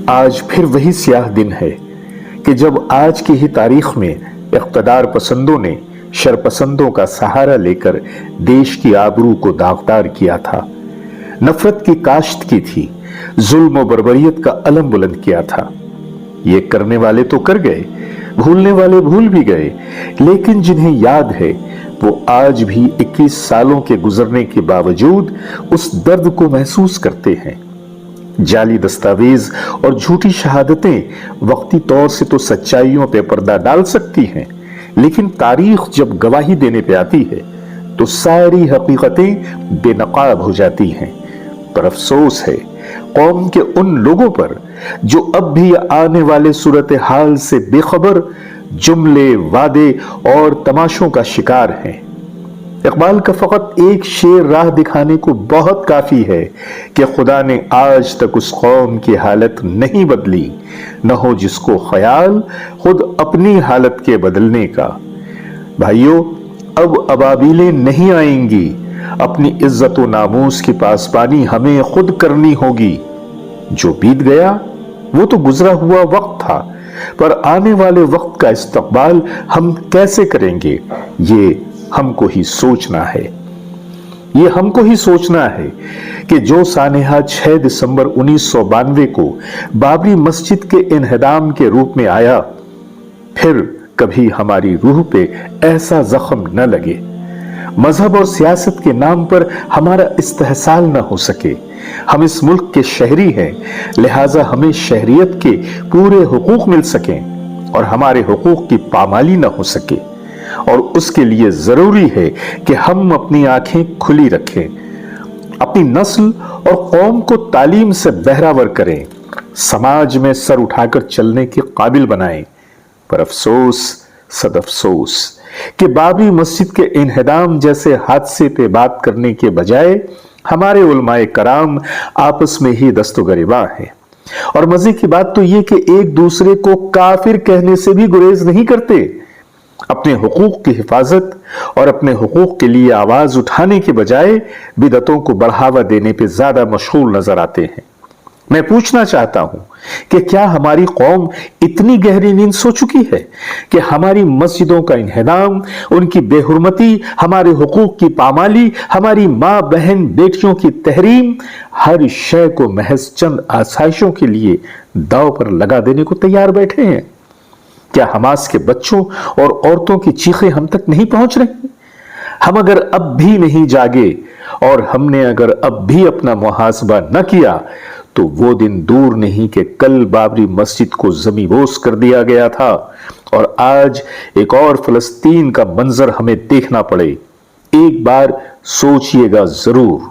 आज फिर वही स्याह दिन है कि जब आज की ही तारीख में इख्तदार पसंदों ने शरपसंदों का सहारा लेकर देश की आबरू को दागदार किया था, नफरत की काश्त की थी, जुल्म और बर्बरियत का अलम बुलंद किया था। ये करने वाले तो कर गए, भूलने वाले भूल भी गए, लेकिन जिन्हें याद है वो आज भी 21 सालों के गुजरने के बावजूद उस दर्द को महसूस करते हैं। जाली दस्तावेज और झूठी शहादतें वक्ती तौर से तो सच्चाइयों पे पर्दा डाल सकती हैं, लेकिन तारीख जब गवाही देने पे आती है तो सारी हकीकतें बेनकाब हो जाती हैं। पर अफसोस है कौम के उन लोगों पर जो अब भी आने वाले सूरत हाल से बेखबर जुमले, वादे और तमाशों का शिकार हैं। इकबाल का फकत एक शेर राह दिखाने को बहुत काफी है कि खुदा ने आज तक उस कौम की हालत नहीं बदली, न हो जिसको ख्याल खुद अपनी हालत के बदलने का। भाइयों, अब अबाबीलें नहीं आएंगी, अपनी इज्जत व नामूस की पासबानी हमें खुद करनी होगी। जो बीत गया वो तो गुजरा हुआ वक्त था, पर आने वाले वक्त का इस्तकबाल हम कैसे करेंगे ये हमको ही सोचना है। ये हमको ही सोचना है कि जो सानेहा 6 दिसंबर 1992 को बाबरी मस्जिद के इन्हदाम के रूप में आया, फिर कभी हमारी रूह पे ऐसा जख्म न लगे, मजहब और सियासत के नाम पर हमारा इस्तेहसाल न हो सके। हम इस मुल्क के शहरी हैं, लिहाजा हमें शहरियत के पूरे हुकूक मिल सकें और हमारे हुकूक की पामाली न हो सके। और उसके लिए जरूरी है कि हम अपनी आंखें खुली रखें, अपनी नस्ल और कौम को तालीम से बहरावर करें, समाज में सर उठाकर चलने के काबिल बनाएं। पर अफसोस, सदअफसोस कि बाबरी मस्जिद के इन्हदाम जैसे हादसे पे बात करने के बजाय हमारे उलमाए कराम आपस में ही दस्तगरीबा हैं। और मजे की बात तो ये कि एक दूसरे को काफिर कहने से भी गुरेज नहीं करते। अपने हुकूक की हिफाजत और अपने हुकूक के लिए आवाज उठाने के बजाय बिदतों को बढ़ावा देने पे ज्यादा मशगूल नजर आते हैं। मैं पूछना चाहता हूं कि क्या हमारी कौम इतनी गहरी नींद सो चुकी है कि हमारी मस्जिदों का इन्हदाम, उनकी बेहुरमती, हमारे हुकूक की पामाली, हमारी मां बहन बेटियों की तहरीम, हर शय को महज चंद आसाइशों के लिए दांव पर लगा देने को तैयार बैठे हैं? क्या हमास के बच्चों और औरतों की चीखें हम तक नहीं पहुंच रही? हम अगर अब भी नहीं जागे और हमने अगर अब भी अपना मुहासबा न किया तो वो दिन दूर नहीं कि कल बाबरी मस्जिद को ज़मीबोस कर दिया गया था और आज एक और फलस्तीन का मंजर हमें देखना पड़े। एक बार सोचिएगा जरूर।